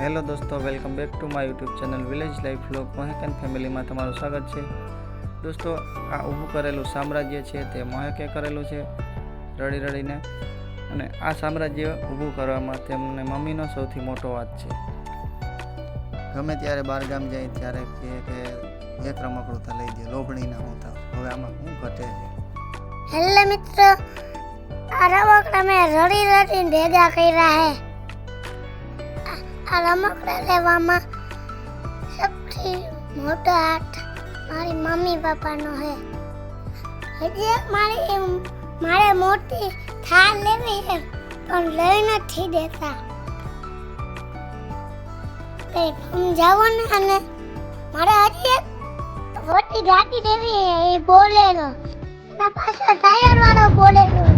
Hello દોસ્તો, welcome back to my YouTube channel village life vlog Mohek and ફેમિલીમાં તમારું સ્વાગત છે. દોસ્તો, આ ઊભું કરેલું સામ્રાજ્ય છે તે મોહેકે કરેલું છે રડી રડીને, અને આ સામ્રાજ્ય ઊભું કરવામાં તેમને મમ્મીનો સૌથી મોટો હાથ છે. ગમે ત્યારે બહારગામ જાય ત્યારે કહે કે એક રમકડું તો લઈ દે, લોભણી ના હોતા. હવે આમાં શું ઘટે છે? હેલો મિત્રો, આ રમકડા મેં રડી રડીને ભેગા કર્યા હે. આ રમકડા લેવામાં સૌથી મોટો હાથ મારી મમ્મી પપ્પાનો હે. હજી મારે મોટી થાર લેવી છે પણ લઈ નથી દેતા. સમજાવો ને. અને મારે હજી એક મોટી ગાડી લેવી છે, એ બોલેરો એના પાછળ ટાયર વાળો બોલેરો.